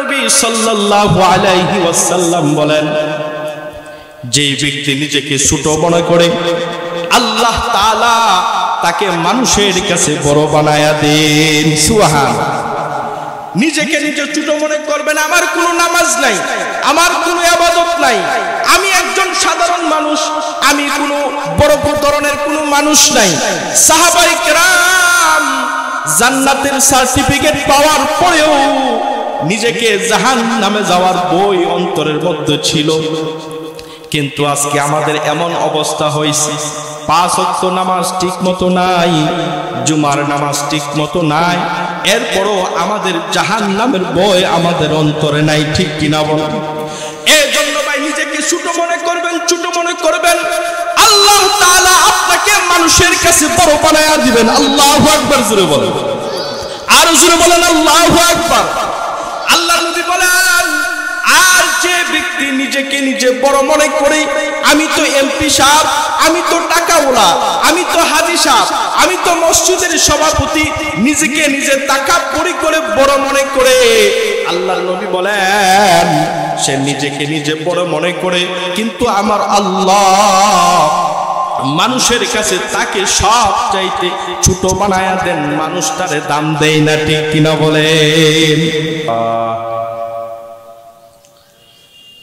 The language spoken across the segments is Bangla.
নবী সাল্লাল্লাহু আলাইহি ওয়াসাল্লাম বলেন, যে ব্যক্তি নিজেকে ছোট মনে করে আল্লাহ তাআলা তাকে মানুষের কাছে বড় বানায়া দেন। সুবহানাল্লাহ। নিজেকে নিজে ছোট মনে করবেন, আমার কোনো নামাজ নাই, আমার কোনো ইবাদত নাই, আমি একজন সাধারণ মানুষ, আমি কোনো বড় ধরনের কোনো মানুষ নাই। সাহাবায়ে কেরাম জান্নাতের সার্টিফিকেট পাওয়ার পরেও নিজেকে জাহান্নামে যাওয়ার ভয় অন্তরের মধ্যে ছিল। কিন্তু আজকে আমাদের এমন অবস্থা হয়েছে, 5 ওয়াক্ত নামাজ ঠিক মতো নাই, জুমার নামাজ ঠিক মতো নাই, এরপরও আমাদের জাহান্নামের ভয় আমাদের অন্তরে নাই। ঠিক কিনা বলেন? এই জন্য ভাই নিজেকে ছোট মনে করবেন, ছোট মনে করবেন, আল্লাহ তাআলা আপনাকে মানুষের কাছে বড় বানায়া দিবেন। আল্লাহু আকবার জোরে বলেন, আর জোরে বলেন আল্লাহু আকবার। আল্লাহ নবী বলেন, আর যে ব্যক্তি নিজেকে নিজে বড় মনে করে, আমি তো এমপি সাহেব, আমি তো টাকাওয়ালা, আমি তো হাজী সাহেব, আমি তো মসজিদের সভাপতি, নিজেকে নিজে তাকাব্বুরি করে বড় মনে করে, আল্লাহর নবী বলেন সে নিজেকে নিজে বড় মনে করে, কিন্তু আমার আল্লাহ মানুষের কাছে তাকে সব চাইতে ছোট বানায়া দেন, মানুষটারে দাম দেয় না। ঠিক কিনা বলেন?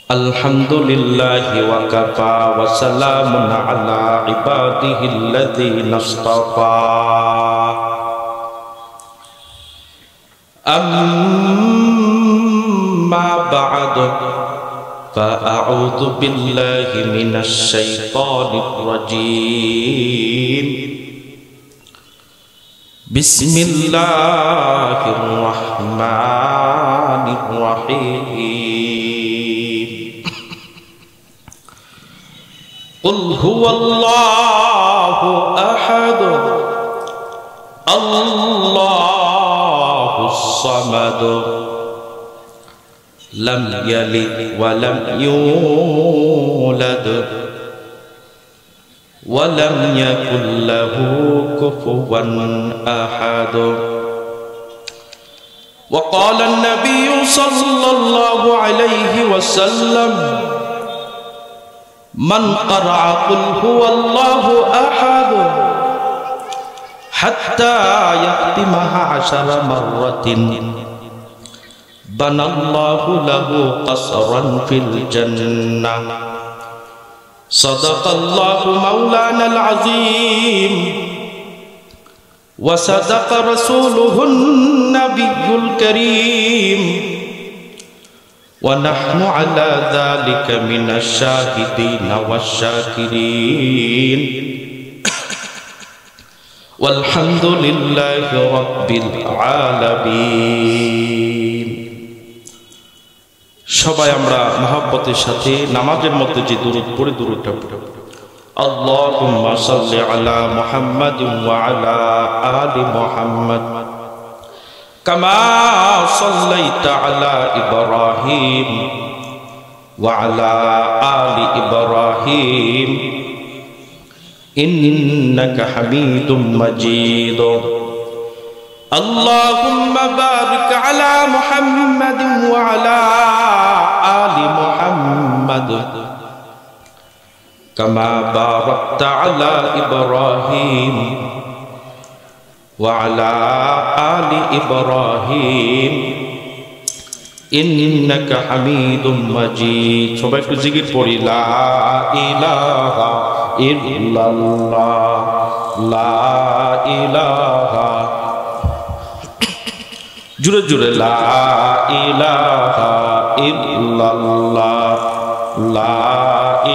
আলহামদুলিল্লাহি ওয়া কাফা ওয়া সালামুন আলা ইবাদিহিল্লাযীনা ইসতাফা। আম্মা বা'দু ফাআউযু বিল্লাহি মিনাশ শাইতানির রাজীম। বিসমিল্লাহির রাহমানির রাহিম। কুল হুয়াল্লাহু আহাদ আল্লাহুস সামাদ লাম ইয়ালিদ ওয়া লাম ইউলাদ ওয়া লাম ইয়াকুল লাহু কুফুওয়ান আহাদ। وقال النبي صلى الله عليه وسلم من قرأ قل هو الله أحد حتى يختمها 10 مرات بنى الله له قصرا في الجنة. صدق الله مولانا العظيم وصدق رسوله النبي الكريم ونحن على ذلك من الشاهدين والشاكرين والحمد لله رب العالمين. সবাই আমরা মহব্বতের সাথে নামাজের মধ্যে যে দুরূদ পড়ে দুরূদটা পড়ব। আল্লাহুম্মা সাল্লি আলা মুহাম্মাদিন ওয়া আলা আলি মুহাম্মাদ কামা সাল্লাইতা আলা ইব্রাহিম ওয়া আলা আলি ইব্রাহিম ইন্নাকা হামিদুম মাজিদ. اللهم بارك على محمد وعلى آل محمد كما باركت على إبراهيم وعلى آل إبراهيم إنك حميد مجيد. সবাই একটু জিকির পড়ি, লা ইলাহা ইল্লাল্লাহ লা ইলাহা, জুড়ে জুড়ে লা ইলাহা ইল্লাল্লাহ লা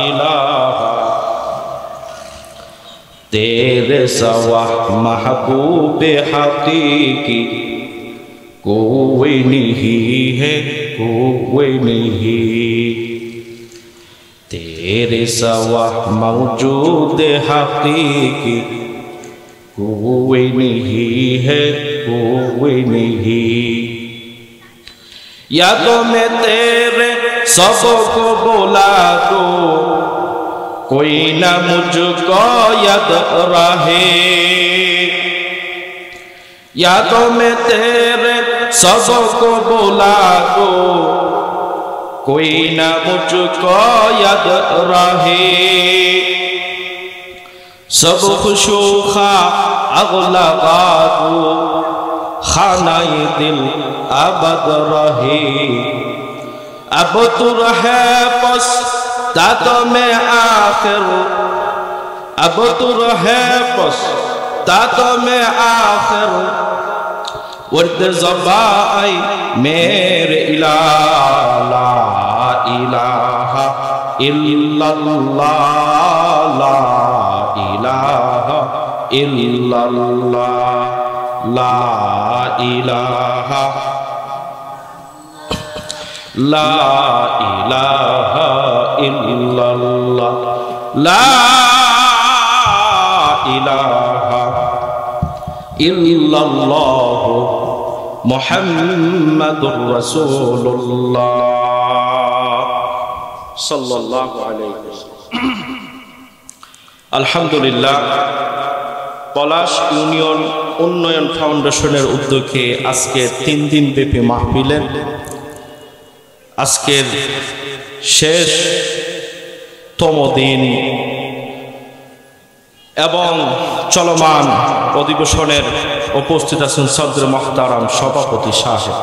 ইলাহা। तेरे सवा महबूब हकीकी कोई नहीं है, कोई नहीं। तेरे सवा मौजूद हकीकी कोई नहीं है, कोई नहीं। यादों में तेरे सबको बुला दो, कोई ना मुझको याद रहे। यादों में तेरे सबको बुला दो, कोई ना मुझको याद रहे। सब खुशोखा अगलगा दो, खानाए दिल अबद रहे। अब तू रहे बस दादों में आखिर, अब तू रहे बस दादों में आखिर। वर्द ज़बाई मेरे इलाहा, ला इलाहा इल्लल्लाह, ला इलाहा इल्लल्लाह, ला इलाहा, ला इलाहा इल्लल्लाह, ला इलाहा इल्लल्लाह मुहम्मदुर रसूलुल्लाह सल्लल्लाहु अलैहि वसल्लम। আলহামদুলিল্লাহ, পলাশ ইউনিয়ন উন্নয়ন ফাউন্ডেশনের উদ্যোগে আজকে 3 দিন ব্যাপী মাহফিলের আজকের শেষতম দিন এবং চলমান অধিবেশনের উপস্থিত আছেন সদর মুহতারাম সভাপতি সাহেব।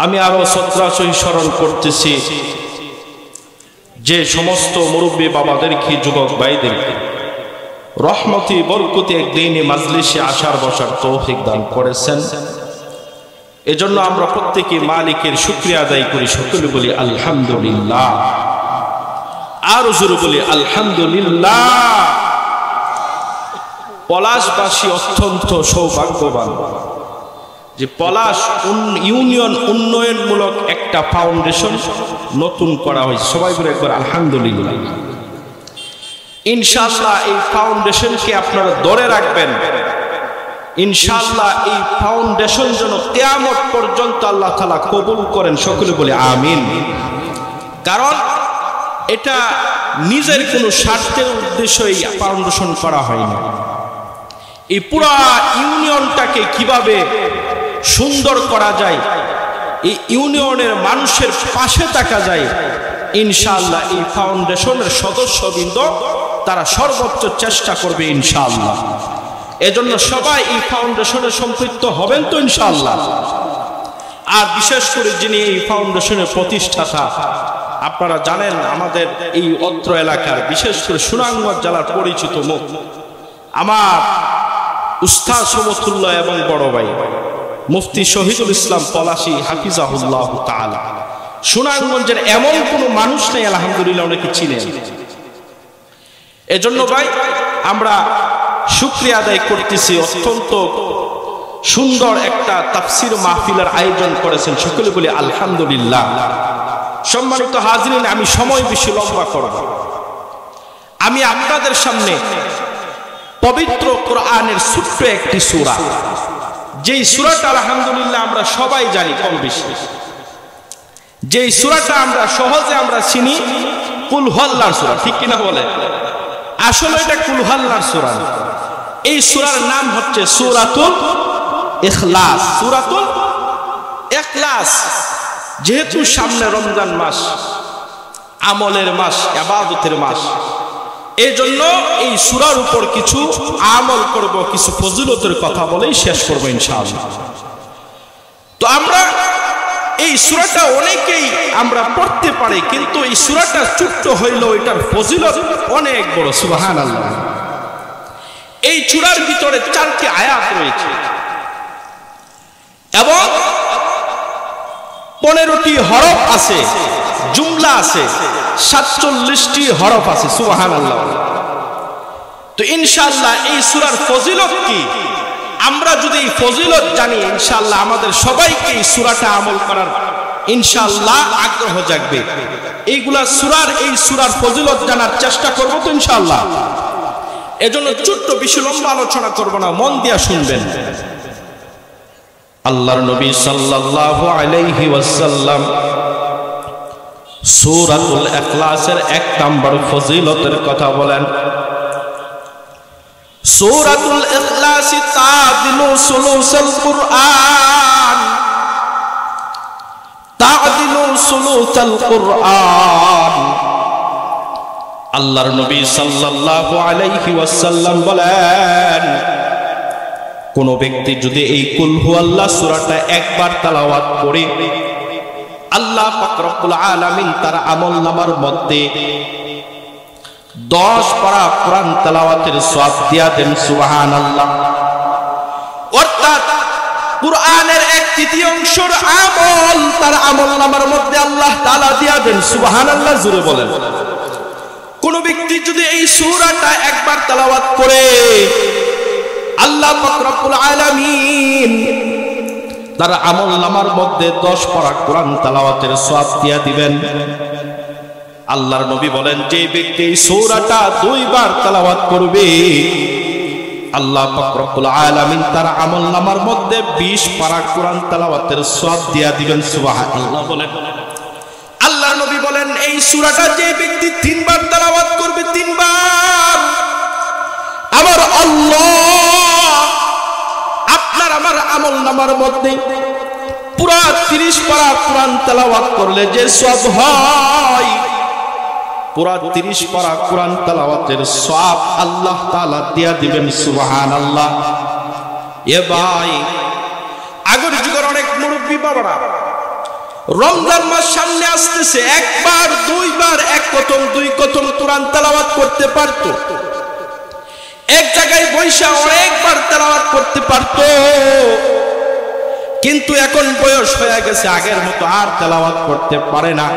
আমি আরো শ্রদ্ধাশীল স্মরণ করতেছি যে সমস্ত মুরব্বী বাবাদেরকে, যুবক ভাইদেরকে রহমতি বরকতি একদিনই মাজলিসে আসার বসার তৌফিক দান করেছেন। এজন্য আমরা প্রত্যেকে মালিকের শুকরিয়া আদায় করি। সকলে বলি আলহামদুলিল্লাহ, আর জোরে বলি আলহামদুলিল্লাহ। পলাশবাসী অত্যন্ত সৌভাগ্যবান যে পলাশ ইউনিয়ন উন্নয়নমূলক একটা ফাউন্ডেশন নতুন করা হয়েছে। সবাই বলে একবার আলহামদুলিল্লাহ। ইনশাআল্লাহ এই ফাউন্ডেশনকে আপনারা ধরে রাখবেন। ইনশাআল্লাহ এই ফাউন্ডেশন যেন কিয়ামত পর্যন্ত আল্লাহ তাআলা কবুল করেন। সকলে বলে আমিন। কারণ এটা নিজের কোনো স্বার্থের উদ্দেশ্যে এই ফাউন্ডেশন করা হয়নি। এই পুরা ইউনিয়নটাকে কিভাবে সুন্দর করা যায়, এই ইউনিয়নের মানুষের পাশে থাকা যায়, ইনশাআল্লাহ এই ফাউন্ডেশনের সদস্যবৃন্দ তারা সর্বোচ্চ চেষ্টা করবে ইনশাআল্লাহ। এজন্য সবাই এই ফাউন্ডেশনে সম্পৃক্ত হবেন তো ইনশাআল্লাহ। আর বিশেষ করে যিনি এই ফাউন্ডেশনের প্রতিষ্ঠাতা, আপনারা জানেন আমাদের এই অত্র এলাকার বিশেষ করে সুনামগঞ্জ জেলার পরিচিত মুখ আমার উস্তাদ সমতুল্লাহ এবং বড় ভাই মুফতি শহীদুল ইসলাম পলাশী হাফিজাহুল্লাহ তাআলা। সুনামগঞ্জের এমন কোনো মানুষ নেই আলহামদুলিল্লাহ অনেকে চিনেন। এজন্য ভাই আমরা শুকরিয়া আদায় করতেছি। অত্যন্ত সুন্দর একটা তাফসীর মাহফিলের আয়োজন করেছেন। সকলে বলি আলহামদুলিল্লাহ। সম্মানিত হাজরিন, আমি সময় বেশি লম্বা করব। আমি আপনাদের সামনে পবিত্র কোরআনের ছোট্ট একটি সূরা, যেই সূরাটা আলহামদুলিল্লাহ আমরা সবাই জানি কম বেশি, যেই সূরাটা আমরা সহজে আমরা চিনি কুল হুয়াল্লাহর সূরা, ঠিক কিনা বলে? আসলে এটা কুল হুয়াল্লাহর সূরা না। এই সূরার নাম হচ্ছে সূরাতুল ইখলাস। সূরাতুল ইখলাস। যেহেতু সামনে রমজান মাস, আমলের মাস, ইবাদতের মাস, এই জন্য এই সূরার উপর কিছু আমল করব, কিছু ফজিলতের কথা বলেই শেষ করব ইনশাআল্লাহ। তো আমরা এই সূরাটা অনেকেই আমরা পড়তে পারি, কিন্তু এই সূরাটা ছোট্ট হইলেও এটার ফজিলত অনেক বড়। সুবহানাল্লাহ। এই সূরার ভিতরে 4টি আয়াত রয়েছে এবং 15টি হরফ আছে, জুমলা আছে, 47টি হরফ আছে। সুবহানাল্লাহ। তো ইনশাআল্লাহ এই সূরার ফজিলত কি, আমরা যদি এই ফজিলত জানি ইনশাআল্লাহ আমাদের সবাইকে এই সূরাটা আমল করার ইনশাআল্লাহ আগ্রহ জাগবে। এইগুলা সূরার এই সূরার ফজিলত জানার চেষ্টা করব তো ইনশাআল্লাহ। এজন্য ছোট্ট বেশি লম্বা আলোচনা করব না, মন দিয়া শুনবেন। আল্লাহর নবী সাল্লাল্লাহু আলাইহি ওয়াসাল্লাম সূরাতুল ইখলাসের 1 নম্বর ফজিলতের কথা বলেন। সূরাতুল ইখলাস তাদিলু সুলুসাল কুরআন, তাদিলু সুলুসাল কুরআন। আল্লাহর নবী সাল্লাল্লাহু আলাইহি ওয়াসাল্লাম বলেন, কোন ব্যক্তি যদি এই কুল হুয়াল্লাহ সূরাটা একবার তেলাওয়াত করে, আল্লাহ পাক রব্বুল আলামিন তার আমলনামার মধ্যে 10 পারা কোরআন তেলাওয়াতের সওয়াব দিয়া দেন। সুবহানাল্লাহ। অর্থাৎ কোরআনের 1/3 আমল তার আমলনামার মধ্যে আল্লাহ তাআলা দিয়া দেন। সুবহানাল্লাহ জোরে বলেন। কোন ব্যক্তি যদি এই সূরাটা একবার তেলাওয়াত করে, আল্লাহ পাক রব্বুল আলামিন তার আমলনামার মধ্যে 10 পারা কোরআন তেলাওয়াতের সওয়াব দিয়া দিবেন। আল্লাহর নবী বলেন, যে ব্যক্তি এই সূরাটা 2 বার তেলাওয়াত করবে, আল্লাহ পাক রব্বুল আলামিন তার আমলনামার মধ্যে 20 পারা কোরআন তেলাওয়াতের সওয়াব দিয়া দিবেন। সুবহানাল্লাহ বলেন। আল্লাহর নবী বলেন, এই সূরাটা যে ব্যক্তি 3 বার তেলাওয়াত করবে, 3 বার, আমার আল্লাহ আপনার আমার আমলনামার মধ্যে পুরা 30 পারা কোরআন তেলাওয়াত করলে যে সওয়াব হয়, পুরা 30 পারা কোরআন তেলাওয়াতের সওয়াব আল্লাহ তাআলা দিয়া দিবেন। সুবহানাল্লাহ। এ ভাই, আগের যুগের অনেক মুরব্বী বাবারা রমজান মাস সামনে আসতেছে, একবার 2 বার 1 কতম 2 কতম কোরআন তেলাওয়াত করতে পারতো, এক জায়গায় বৈশা অনেকবার তেলাওয়াত করতে পারতো। কিন্তু এখন বয়স হয়ে গেছে, আগের মতো আর তেলাওয়াত করতে পারে না।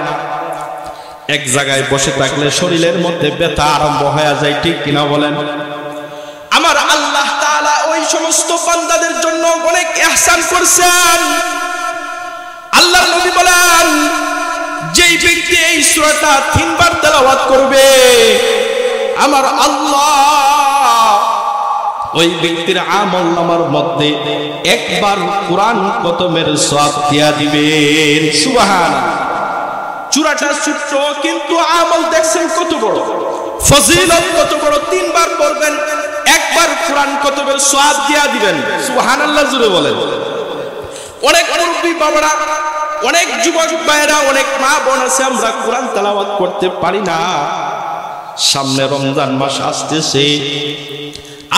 এক জায়গায় বসে থাকলে শরীরের মধ্যে ব্যথা আরম্ভ হয়ে যায়, ঠিক কিনা বলেন? আমার আল্লাহ তাআলা ওই সমস্ত বান্দাদের জন্য অনেক ইহসান করছেন। আল্লাহর নবী বলেন, যেই ব্যক্তি এই সূরাটা 3 বার তেলাওয়াত করবে, আমার আল্লাহ ওই ব্যক্তির আমলনামার মধ্যে 1 বার কোরআন খতমের সওয়াব দিয়া দিবেন। সুবহানাল্লাহ। সূরাটা ছোট, কিন্তু আমল দেখছেন কত বড়, ফজিলত কত বড়। 3 বার পড়বেন, 1 বার কোরআন খতমের সওয়াব দিয়া দিবেন। সুবহানাল্লাহ জোরে বলেন। অনেক মুরব্বী বাবারা, অনেক যুবক ভাইরা, অনেক মা বোন আছে, আমরা কোরআন তেলাওয়াত করতে পারি না। সামনে রমজান মাস আসতেছে,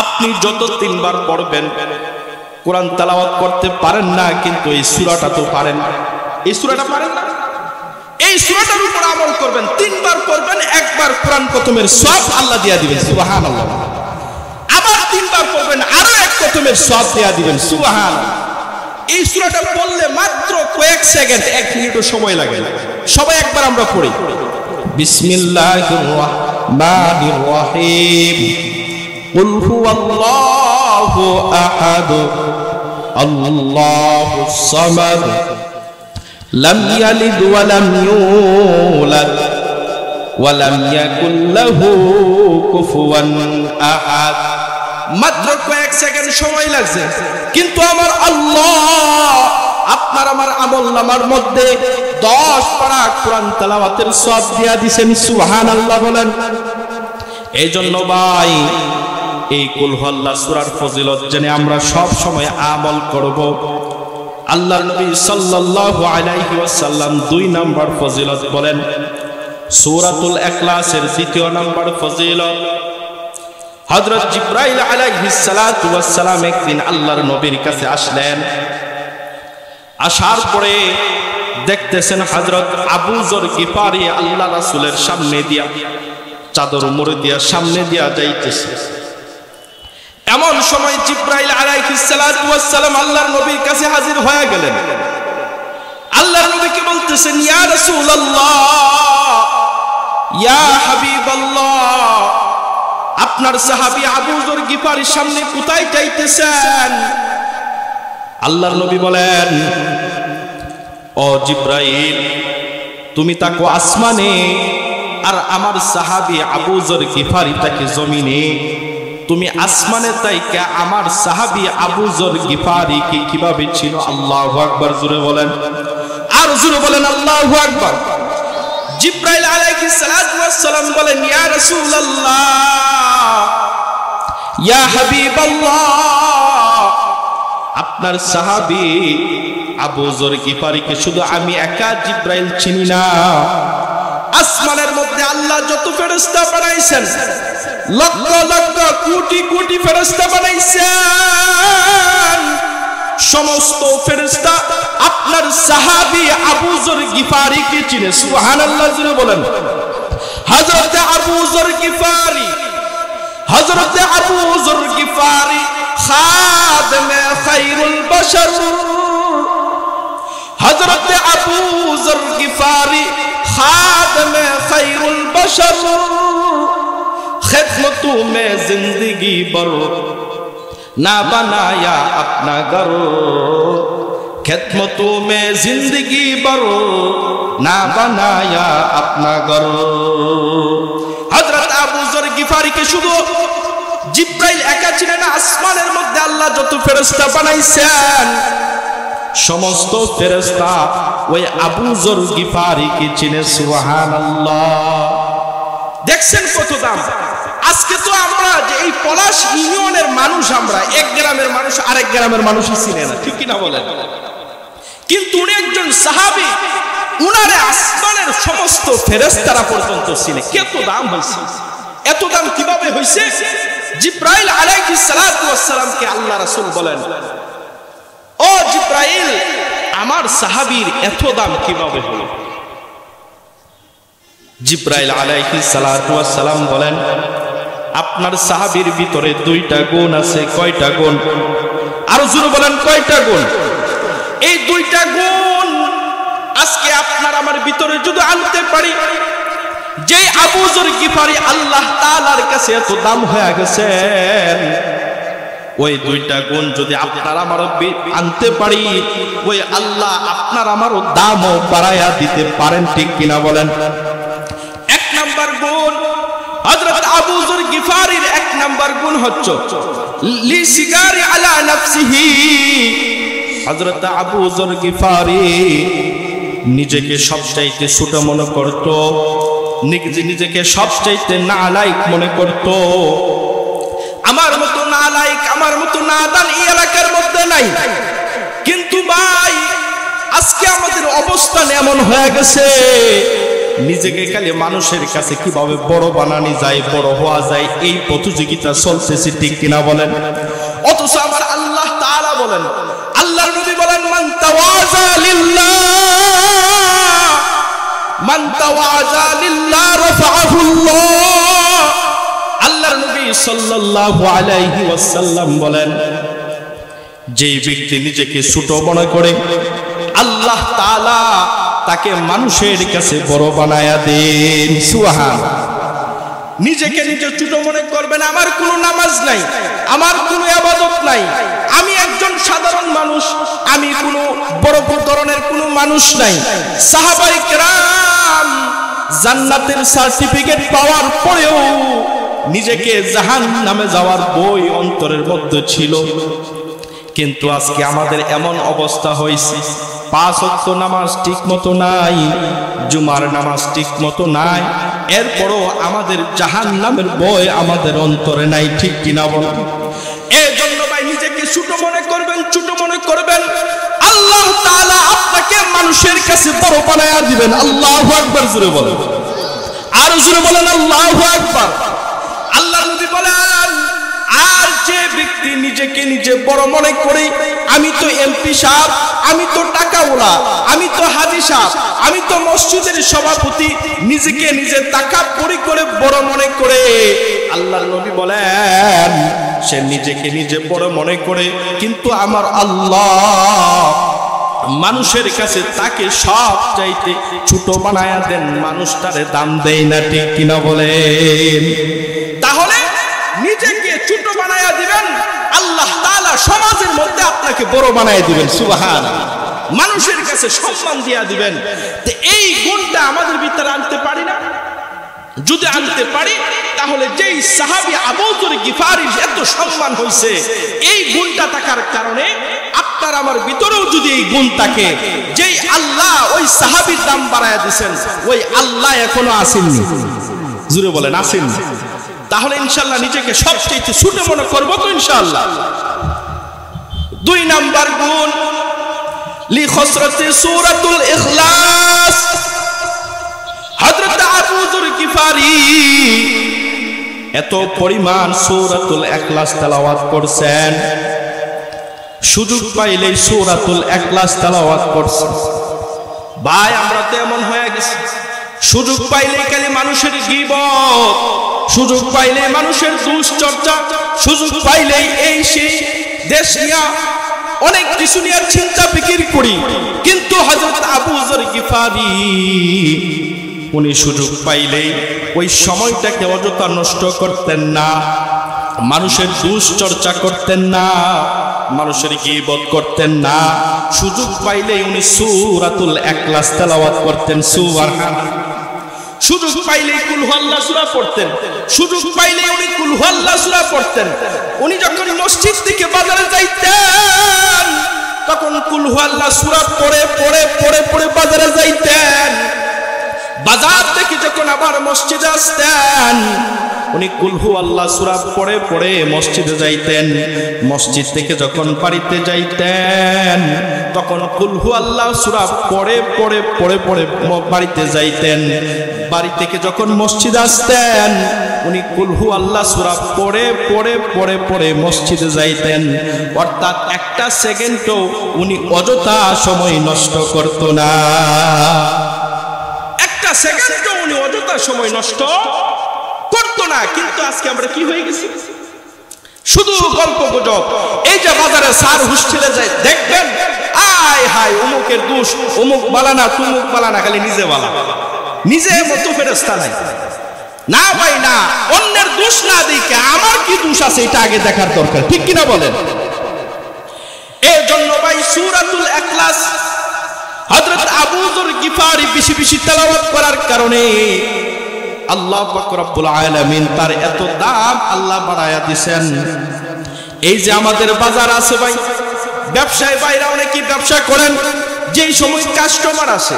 আপনি যত 3 বার পড়বেন কোরআন তেলাওয়াত করতে পারেন না, কিন্তু এই সূরাটা তো পারেন। এই সূরাটা পারেন না, এই সূরাটার উপর আমল করবেন, 3 বার পড়বেন, 1 বার কোরআন খতমের সওয়াব আল্লাহ দিয়া দিবেন। সুবহানাল্লাহ। আবার 3 বার পড়বেন, আরো 1 খতমের সওয়াব দিয়া দিবেন। সুবহানাল্লাহ। এই সূরাটা পড়লে মাত্র কয়েক সেকেন্ড, 1 মিনিটও সময় লাগে না। সবাই একবার আমরা পড়ি, বিসমিল্লাহির রাহমানির রহিম। কুল হুয়াল্লাহু আহাদ, আল্লাহুস সামাদ, লাম ইয়ালিদ ওয়া লাম ইউলাদ ওয়া লাম ইয়াকুল লাহু কুফুয়ান আহাদ। মাত্র কয়েক সেকেন্ড সময় লাগছে, কিন্তু আমার আল্লাহ আপনার আমার আমলনামার মধ্যে 10 পারা কোরআন তেলাওয়াতের সওয়াব দিয়া দিবেন। সুবহানাল্লাহ বলেন। এই জন্য ভাই, এই কুল হুয়াল্লাহ সূরার ফজিলত জেনে আমরা সব সময় আমল করব। আল্লাহর নবী সাল্লাল্লাহু আলাইহি ওয়াসাল্লাম 2 নাম্বার ফজিলত বলেন, সূরাতুল ইখলাসের 2য় নাম্বার ফজিলত, হযরত জিবরাইল আলাইহিস সালাতু ওয়াস সালাম একদিন আল্লাহর নবীর কাছে আসলেন। আসার পরে দেখতেছেন হযরত আবু যর গিফারি আল্লাহ রাসূলের সামনে দিয়া চাদর মুড়ে দিয়া সামনে দিয়া যাইতেছে। এমন সময় জিবরাইল আলাইহিস সালাতু ওয়াস সালাম আল্লাহর নবীর কাছে হাজির হয়ে গেলেন। আল্লাহর নবীকে বলতেছেন, ইয়া রাসূলুল্লাহ, ইয়া হাবিবাল্লাহ, আপনার সাহাবী আবু যর গিফারির সামনে কোথায় যাইতেছেন? আল্লাহর নবী বলেন, ও জিবরাইল, তুমি তাকো আসমানে, আর আমার সাহাবী আবু যর গিফারি তাকে জমিনে। তুমি আসমানে তাইকা আমার সাহাবী আবু যর গিফারি কি কিভাবে ছিল? আল্লাহু আকবার জোরে বলেন, আর জোরে বলেন আল্লাহু আকবার। জিবরাইল আলাইহিস সালাতু ওয়াস সালাম বলেন, ইয়া রাসূলুল্লাহ, ইয়া হাবিবাল্লাহ, আপনার সাহাবী আবু যর গিফারিকে শুধু আমি একা জিব্রাইল চিনি না, আসমানের মধ্যে আল্লাহ যত ফেরেশতা বানাইছেন, লক্ষ লক্ষ কোটি কোটি ফেরেশতা বানাইছেন, সমস্ত ফেরেশতা আপনার সাহাবী আবু যর গিফারিকে চিনে। সুবহানাল্লাহ জোরে বলেন। হযরত আবু যর গিফারি, হযরত আবু যর গিফারি খাদেমে খায়রুল বাশার, হযরত আবু যর গিফারি খাদেমে খায়রুল বাশার, খিদমতों में जिंदगी भर ना बनाया अपना घर, खिदमतों में जिंदगी भर ना बनाया अपना घर। हजरत আবু যর গিফারিকে শুধু জিব্রাইল একা চিনে না, আসমানের মধ্যে আল্লাহ যত ফেরেশতা বানাইছেন, সমস্ত ফেরেশতা ওই আবু যর গিফারিকে চিনে। সুবহানাল্লাহ। দেখছেন কত দাম। আজকে তো আমরা যে এই পলাশ ইউনিয়নের মানুষ, আমরা এক গ্রামের মানুষ আরেক গ্রামের মানুষই চিনে না, ঠিক কি না বলেন? কিন্তু উনি একজন সাহাবী, উনারে আসমানের সমস্ত ফেরেশতারা পর্যন্ত চিনে। কত দাম হইছে, এত দাম কিভাবে হইছে? জিব্রাইল আলাইহিস সালাতু ওয়াস সালামকে আল্লাহ রাসূল বলেন, ও জিব্রাইল, আমার সাহাবীর এত দাম কিভাবে হলো? জিব্রাইল আলাইহিস সালাতু ওয়াস সালাম বলেন, আপনার সাহাবীর ভিতরে দুইটা গুণ আছে। কয়টা গুণ? আর জোরে বলেন, কয়টা গুণ? এই দুইটা গুণ আজকে আপনার আমার ভিতরে যদি আনতে পারি, যে আবু যর গিফারি আল্লাহ তাআলার কাছে এত দাম হয়ে গেছেন, ওই দুইটা গুণ যদি আপনার আমার আনতে পারি, ওই আল্লাহ আপনার আমারও দামও বাড়ায়া দিতে পারেন, ঠিক কিনা বলেন? এক নাম্বার গুণ, হযরত আবু যর গিফারির এক নাম্বার গুণ হচ্ছে লি সিগারি আলা নাফসিহি। হযরত আবু যর গিফারি নিজেকে সবচাইতে ছোট মনে করত, নিজেকে সবচাইতে নালায়েক মনে করত। আমার মতো নালায়েক, আমার মতো নাদান এই এলাকার মধ্যে নাই। কিন্তু ভাই, আজকে আমাদের অবস্থান এমন হয়ে গেছে, নিজেকে খালি মানুষের কাছে কিভাবে বড় বানানো যায়, বড় হওয়া যায়, এই প্রতিযোগিতা চলতেছে, ঠিক কিনা বলেন? অথচ আমার আল্লাহ তাআলা বলেন, আল্লাহর নবী বলেন, মান তাওয়াজা লিল্লাহ, মান তাওয়াজা লিল্লাহ রাফাআহুল্লাহ। আল্লাহর নবী সাল্লাল্লাহু আলাইহি ওয়াসাল্লাম বলেন, যেই ব্যক্তি নিজেকে ছোট মনে করে, আল্লাহ তাআলা তাকে মানুষের কাছে বড় বানায়া দেন। সুবহানাল্লাহ। নিজেকে নিজে ছোট মনে করবেন, আমার কোনো নামাজ নাই, আমার কোনো ইবাদত নাই, আমি একজন সাধারণ মানুষ, আমি কোনো বড় ধরনের কোনো মানুষ নাই। সাহাবায়ে কেরাম জান্নাতের সার্টিফিকেট পাওয়ার পরেও নিজেকে জাহান্নামে যাওয়ার ভয় অন্তরের মধ্যে ছিল। কিন্তু আজকে আমাদের এমন অবস্থা হয়েছে, 5 ওয়াক্ত নামাজ ঠিক মতো নাই, জুমার নামাজ ঠিক মতো নাই, এরপরও আমাদের জাহান্নামের ভয় আমাদের অন্তরে নাই, ঠিক কিনা বলেন? এই জন্য ভাই নিজেকে ছোট মনে করবেন, ছোট মনে করবেন, আল্লাহ তাআলা আপনাকে মানুষের কাছে বড় বানায়া দিবেন। আল্লাহু আকবার জোরে বলেন, আর জোরে বলেন আল্লাহু আকবার। আল্লাহ নবী বলেন, আর যে ব্যক্তি নিজেকে নিজে বড় মনে করে, আমি তো এমপি সাহেব, আমি তো টাকাওয়ালা, আমি তো হাজী সাহেব, আমি তো মসজিদের সভাপতি, নিজেকে নিজে তাকাব্বুরি করে বড় মনে করে, আল্লাহর নবী বলেন, সে নিজেকে নিজে বড় মনে করে, কিন্তু আমার আল্লাহ মানুষের কাছে তাকে সব চাইতে ছোট বানায়া দেন, মানুষটারে দাম দেয় না, ঠিক কিনা বলেন? তাহলে নিজেকে ছোট বানায়া দিবেন, আল্লাহ তাআলা সমাজের মধ্যে আপনাকে বড় বানায়া দিবেন। সুবহানাল্লাহ। মানুষের কাছে সম্মান দিয়া দিবেন। তো এই গুণটা আমাদের ভিতরে আনতে পারি না? যদি আনতে পারি, তাহলে যেই সাহাবী আবু যর গিফারির এত সম্মান হইছে, এই গুণটা থাকার কারণে আপনার আমার ভিতরেও যদি এই গুণ থাকে, যেই আল্লাহ ওই সাহাবীর দাম বাড়ায়া দিবেন, ওই আল্লাহ এখনো আসেননি। জোরে বলেন, আসেননি। তাহলে ইনশাআল্লাহ নিজেকে সবচেয়ে ছোট মনে করব তো ইনশাআল্লাহ। 2 নাম্বার গুণ লি খসরতি সূরাতুল ইখলাস। হযরত আবু যর গিফারি এত পরিমাণ সূরাতুল ইখলাস তেলাওয়াত করছেন, সুযোগ পাইলেই সূরাতুল ইখলাস তেলাওয়াত করছেন। ভাই আমরা তো এমন হয়ে গেছি, সুযোগ পাইলেই খালি মানুষের গীবত, সুযোগ পাইলেই মানুষের দুশ্চর্চা, সুযোগ পাইলেই এই সেই দেশ নিয়ে অনেক কিছু নিয়ে চিন্তা ফিকির করি। কিন্তু হযরত আবু যর গিফারি উনি সুযোগ পাইলেই ওই সময়টাকে অযথা নষ্ট করতেন না, মানুষের দুশ্চর্চা করতেন না, মানুষের গীবত করতেন না। সুযোগ পাইলেই উনি সূরাতুল ইখলাস তেলাওয়াত করতেন। সুবহানাল্লাহ। সুযোগ পাইলেই কুল হুয়াল্লাহ সূরা পড়তেন, সুযোগ পাইলেই উনি কুল হুয়াল্লাহ সূরা পড়তেন। উনি যখন মসজিদ থেকে বাজারে যাইতেন তখন কুল হুয়াল্লাহ সূরা পড়ে পড়ে পড়ে পড়ে বাজারে যাইতেন। বাজার থেকে যখন আবার মসজিদে আসতেন উনি কুল হুয়াল্লাহ সূরা পড়ে পড়ে মসজিদে যাইতেন। মসজিদ থেকে যখন বাড়িতে যাইতেন তখন কুল হুয়াল্লাহ সূরা পড়ে পড়ে পড়ে পড়ে বাড়িতে যাইতেন। বাড়ি থেকে যখন মসজিদে আসতেন উনি কুল হুয়াল্লাহ সূরা পড়ে পড়ে পড়ে পড়ে মসজিদে যাইতেন। অর্থাৎ একটা সেকেন্ডও উনি অযথা সময় নষ্ট করত না, একটা সেকেন্ডও উনি অযথা সময় নষ্ট করতো না। কিন্তু আজকে আমরা কি হয়ে গেছি, শুধু গল্প গুজব। এই যে বাজারে সার হোস্টেলে যায় দেখবেন, আয় হায় অমুকের দোষ, অমুক বালানা তুমুক বালানা, খালি নিজে বালা, নিজে মতো ফেরেশতা নাই। না ভাই না, অন্যের দোষ না দেখে আমার কি দোষ আছে এটা আগে দেখার দরকার, ঠিক কিনা বলেন? এই জন্য ভাই সূরাতুল ইখলাস হযরত আবু যর গিফারি বেশি বেশি তেলাওয়াত করার কারণে আল্লাহ পাক রব্বুল আলামিন তার এত দাম আল্লাহ বাড়ায়া দিবেন। এই যে আমাদের বাজার আছে ভাই, ব্যবসায়ী ভাইরা অনেকেই ব্যবসা করেন, যেই সময় কাস্টমার আসে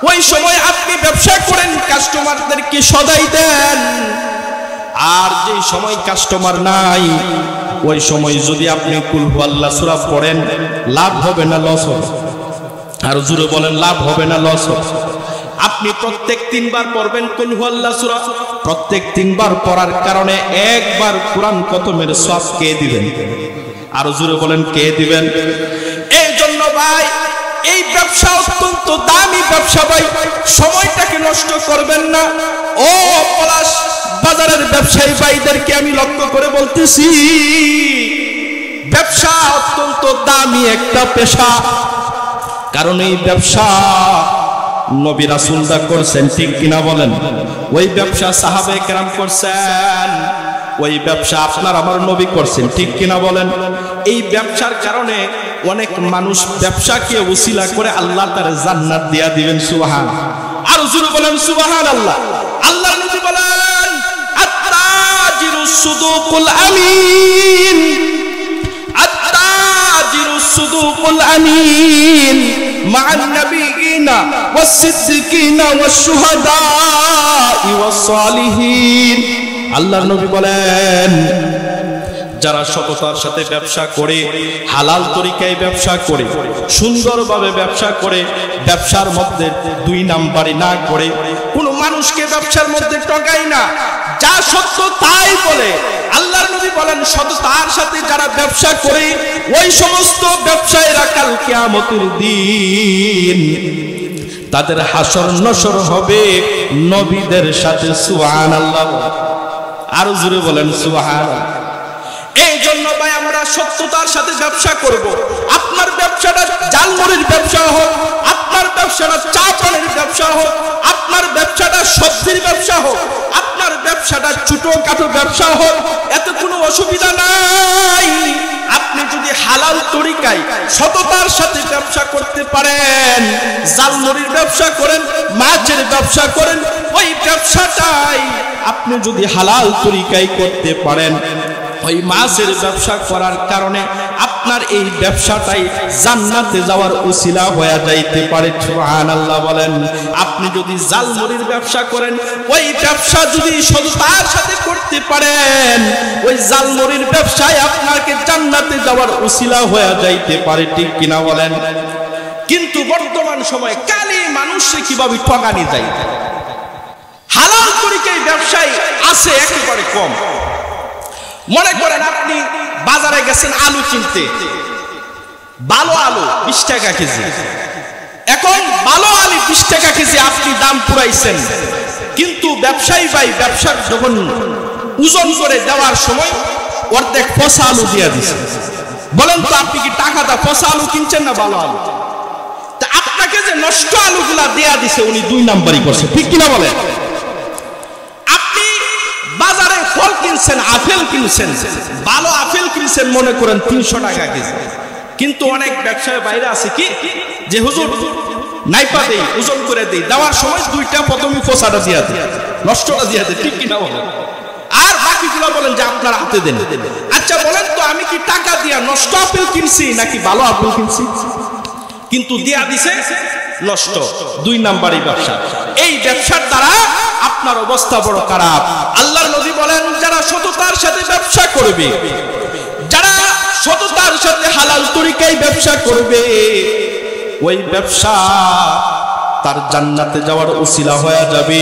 ওই সময় আপনি ব্যবসা করেন, কাস্টমারদেরকে সদাই দেন। আর যেই সময় কাস্টমার নাই ওই সময় যদি আপনি কুল হুয়াল্লাহ সূরা পড়েন, লাভ হবে না লস হবে? আর জোরে বলেন, লাভ হবে না লস হবে? আপনি প্রত্যেক 3 বার পড়বেন কুল হুয়াল্লাহ সূরা, প্রত্যেক 3 বার পড়ার কারণে একবার কোরআন খতমের সওয়াব কে দিবেন? আর জোরে বলেন, কে দিবেন? এই জন্য ভাই এই ব্যবসা অত্যন্ত দামি ব্যবসা ভাই, সময়টাকে নষ্ট করবেন না। ও পলাশ বাজারের ব্যবসায়ী ভাইদেরকে আমি লক্ষ্য করে বলতেছি, ব্যবসা অত্যন্ত দামি একটা পেশা। কারণ এই ব্যবসা নবী রাসূলরা করছেন, ঠিক কিনা বলেন? ওই ব্যবসা সাহাবায়ে কেরাম করছেন, ওই ব্যবসা আপনার আমার নবী করছেন, ঠিক কিনা বলেন? এই ব্যবসার কারণে অনেক মানুষ ব্যবসাকে ওসিলা করে আল্লাহ তার জান্নাত দিয়া দিবেন। সুবহান, আর জোরে বলেন সুবহানাল্লাহ। আল্লাহর নবী বলেন, আত-তাজিরুস সুদুকুল আমিন, আত-তাজিরুস সুদুকুল আমিন মা'আন নাবিয়িনা ওয়াস-সিদ্দিকিনা ওয়াশ-শুহাদা'i ওয়াস-সালিহিন। আল্লাহর নবী বলেন, যারা সততার সাথে ব্যবসা করে, হালাল তরিকায় ব্যবসা করে, সুন্দরভাবে ব্যবসা করে, ব্যবসার মধ্যে 2 নাম্বারি না করে, কোনো মানুষকে ব্যবসার মধ্যে ঠকায় না, যা সত্য তাই বলে। আল্লাহর নবী বলেন, সততার সাথে যারা ব্যবসা করে ওই সমস্ত ব্যবসায়ীরা কাল কিয়ামতের দিন তাদের হাসর নসর হবে নবীদের সাথে। সুবহানাল্লাহ, আর জোরে বলেন সুবহানাল্লাহ। এই জন্য ভাই আমরা সত্যতার সাথে ব্যবসা করব। আপনার ব্যবসাটা জালমুড়ির ব্যবসা হোক, আপনার ব্যবসাটা চা পানের ব্যবসা হোক, আপনার ব্যবসাটা সবজির ব্যবসা হোক, আপনার ব্যবসাটা ছোটখাটো ব্যবসা হোক, এতে কোনো অসুবিধা নাই। আপনি যদি হালাল তরিকায় সততার সাথে ব্যবসা করতে পারেন, জালমুড়ির ব্যবসা করেন, মাছের ব্যবসা করেন, ওই ব্যবসাটাই আপনি যদি হালাল তরিকায় করতে পারেন, ওই মাছের ব্যবসা করার কারণে আপনার এই ব্যবসাটাই জান্নাতে যাওয়ার উসিলা হয়ে যাইতে পারে। সুবহানাল্লাহ বলেন। আপনি যদি জালমুড়ির ব্যবসা করেন, ওই ব্যবসা যদি সততার সাথে করতে পারেন, ওই জালমুড়ির ব্যবসায় আপনাকে জান্নাতে যাওয়ার উসিলা হয়ে যাইতে পারে, ঠিক কিনা বলেন? কিন্তু বর্তমান সময়ে কালি মানুষকে কিভাবে ঠকানি যায়, হালাল তরিকায় ব্যবসায় আছে একেবারে কম। মনে করেন আপনি বাজারে গেছেন আলু কিনতে, ভালো আলু 20 টাকা কেজি। এখন ভালো আলু 20 টাকা কেজি আপনি দাম পুরাইছেন, কিন্তু ব্যবসায়ী ভাই ব্যবসার যখন ওজন করে দেওয়ার সময় অর্ধেক পচা আলু দিয়ে দিচ্ছে। বলেন তো আপনি কি টাকাটা পচা আলু কিনছেন না ভালো আলু? তা আপনাকে যে নষ্ট আলুগুলা দেয়া দিছে উনি 2 নাম্বারই করছে, ঠিক কিনা বলেন? বাজারে ফল কিনছেন, আপেল কিনছেন, ভালো আপেল কিনছেন মনে করেন 300 টাকা কেজি, কিন্তু অনেক ব্যবসায়ী বাইরে আছে কি যে হুজুর নাইপা দেই, ওজন করে দেই, দেওয়ার সময় 2টা প্রথমে পচাটা দিয়ে দেয়, নষ্টটা দিয়ে দেয়, ঠিক কিনা বলেন? আর বাকিগুলো বলেন যে আপনার হাতে দেন। আচ্ছা বলেন তো আমি কি টাকা দিয়া নষ্ট আপেল কিনছি নাকি ভালো আপেল কিনছি? কিন্তু দিয়া দিছে নষ্ট। 2 নাম্বারই ব্যবসা। এই ব্যবসার দ্বারা আপনার অবস্থা বড় খারাপ। আল্লাহর নবী বলেন যারা সততার সাথে ব্যবসা করবে, যারা সততার সাথে হালাল তরিকায় ব্যবসা করবে, ওই ব্যবসা তার জান্নাতে যাওয়ার উসিলা হয়ে যাবে।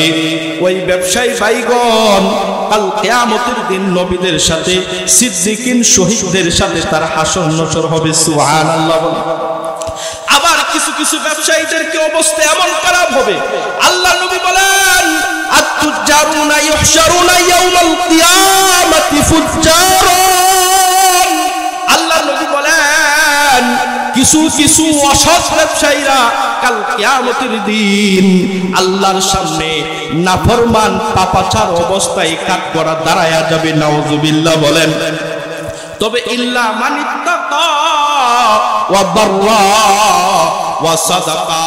ওই ব্যবসায়ী ভাইগণ কাল কিয়ামতের দিন নবীদের সাথে, সিদ্দিকিন, শহীদদের সাথে তার হাসর নসর হবে। সুবহানাল্লাহ। আবার কিছু কিছু ব্যবসায়ীদের কি অবস্থা এমন খারাপ হবে, আল্লাহ নবী বলেন আত-তুজারুনা ইহশারুনা ইয়াউমাল কিয়ামাতি ফুজ্জারান। আল্লাহ নবী বলেন কিছু কিছু অসৎ ব্যবসায়ীরা কাল কিয়ামতের দিন আল্লাহর সামনে নাফরমান পাপাচার অবস্থায় কাঠগড়া দাঁড়ায়া যাবে। নাউযুবিল্লাহ বলেন। তবে ইল্লা মানিত্তাকা ওয়া বাররা ওয়া সাদাকা,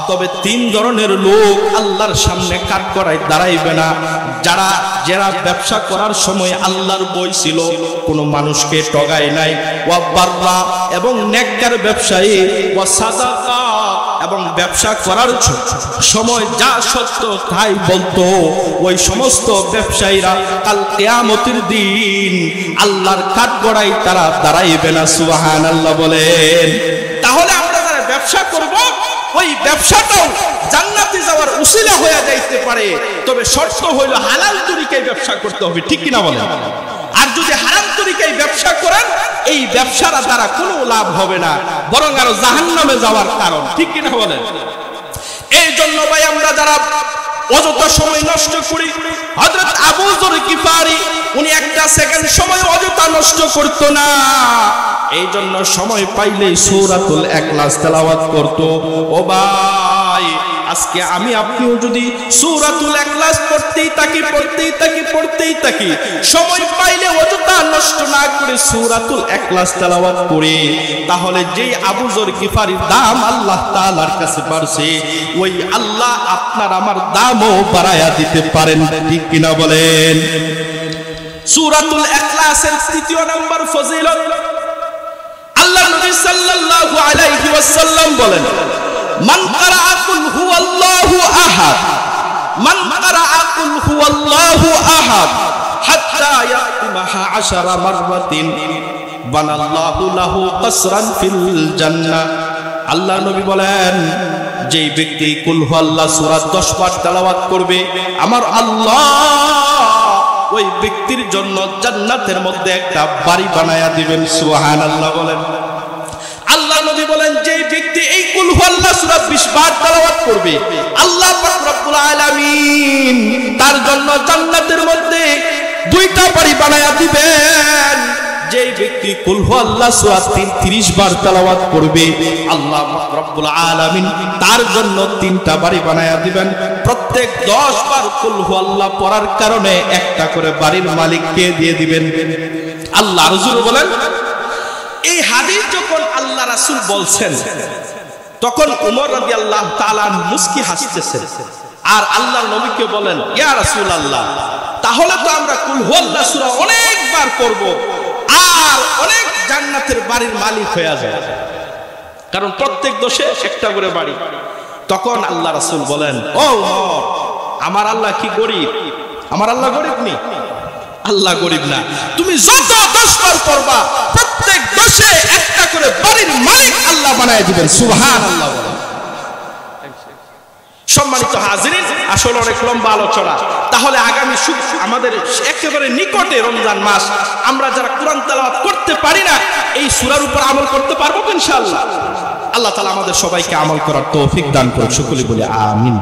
তবে 3 ধরনের লোক আল্লাহর সামনে কাঠগড়ায় দাঁড়াইবে না, যারা যারা ব্যবসা করার সময় আল্লাহর ভয় ছিল, কোনো মানুষকে ঠগায় নাই, ওয়া বাররা এবং নেককার ব্যবসায়ী, ওয়া সাদাকা এবং ব্যবসা করার সময় যা সত্য তাই বলতো, ওই সমস্ত ব্যবসায়ীরা কাল কিয়ামতের দিন আল্লাহর কাঠগড়ায় তারা দাঁড়াইবে না। সুবহানাল্লাহ বলেন। তাহলে আমরা যারা ব্যবসা করব, ওই ব্যবসাটাও জান্নাতে যাওয়ার উসিলা হয়ে যাইতে পারে, তবে শর্ত হইল হালাল তরিকায় ব্যবসা করতে হবে, ঠিক কিনা বলেন? আর যদি হারাম তরিকায় ব্যবসা করেন, এই ব্যবসার দ্বারা কোনো লাভ হবে না, বরং আরো জাহান্নামে যাওয়ার কারণ, ঠিক কিনা বলেন? এই জন্য ভাই আমরা যারা অযথা সময় নষ্ট করি, হযরত আবু যর গিফারি উনি একটা সেকেন্ড সময় অযথা নষ্ট করতো না। এই জন্য সময় পাইলেই সূরাতুল ইখলাস তেলাওয়াত করতো। ও ভাই, আজকে আমি আপনিও যদি সূরাতুল ইখলাস পড়তেই থাকি, সময় পাইলে অযথা নষ্ট না করে সূরাতুল ইখলাস তেলাওয়াত করি, তাহলে যেই আবু যর গিফারির দাম আল্লাহ তাআলার কাছে বাড়ছে, ওই আল্লাহ আপনার আমার দামও বাড়ায়া দিতে পারেন, ঠিক কিনা বলেন? সূরাতুল ইখলাসের 3য় নাম্বার ফজিলত, আল্লাহ নবী সাল্লাল্লাহু আলাইহি ওয়াসাল্লাম বলেন মান ক্বারাআ কুল হুয়াল্লাহু আহাদ, মান ক্বারাআ কুল হুয়াল্লাহু আহাদ হাত্তা ইয়াতিমাহা 10 মাররাতিন বানাল্লাহু লাহু কাসরান ফিল জান্নাহ। আল্লাহ নবী বলেন যেই ব্যক্তি কুল হুয়াল্লাহ সূরা 10 বার তেলাওয়াত করবে, আমার আল্লাহ ওই ব্যক্তির জন্য জান্নাতের মধ্যে একটা বাড়ি বানায়া দিবেন। সুবহানাল্লাহ বলেন। আল্লাহ নবী বলেন যেই ব্যক্তি এই কুল হুয়াল্লাহ সূরা 20 বার তেলাওয়াত করবে, আল্লাহ পাক রব্বুল আলামিন তার জন্য জান্নাতের মধ্যে 2টা বাড়ি বানায়া দিবেন। যেই ব্যক্তি কুল হুয়াল্লাহ সূরা 30 বার তেলাওয়াত করবে, আল্লাহ পাক রব্বুল আলামিন তার জন্য 3টা বাড়ি বানায়া দিবেন। প্রত্যেক 10 বার কুল হুয়াল্লাহ পড়ার কারণে একটা করে বাড়ির মালিককে দিয়ে দিবেন। আল্লাহ রাসূল বলেন, এই হাদিস যখন আল্লাহ রাসূল বলছেন, তখন ওমর রাদিয়াল্লাহু তাআলা মুস্কি হাসতেছেন, আর আল্লাহর নবীকে বলেন, ইয়া রাসূলুল্লাহ, তাহলে তো আমরা কুল হুয়াল্লাহ সূরা অনেকবার পড়ব, আর অনেক জান্নাতের বাড়ির মালিক হয়ে যায়, কারণ প্রত্যেক দোষে একটা করে বাড়ি। তখন আল্লাহ রাসূল বলেন, ও ওমর, আমার আল্লাহ কি গরিব? আমার আল্লাহ গরিব নি? আল্লাহ গরিব না। তুমি যত দোষ করবা প্রত্যেক দোষে একটা করে বাড়ির মালিক আল্লাহ বানায় দিবেন। সুবহানাল্লাহ। সম্মানিত হাজিরিন, আসলে অনেক লম্বা আলোচনা, তাহলে আগামী আমাদের একেবারে নিকটে রমজান মাস, আমরা যারা কোরআন তেলাওয়াত করতে পারি না এই সূরার উপর আমল করতে পারবো ইনশাআল্লাহ। আল্লাহ তাআলা আমাদের সবাইকে আমল করার তৌফিক দান করুন, সকলে বলে আমিন।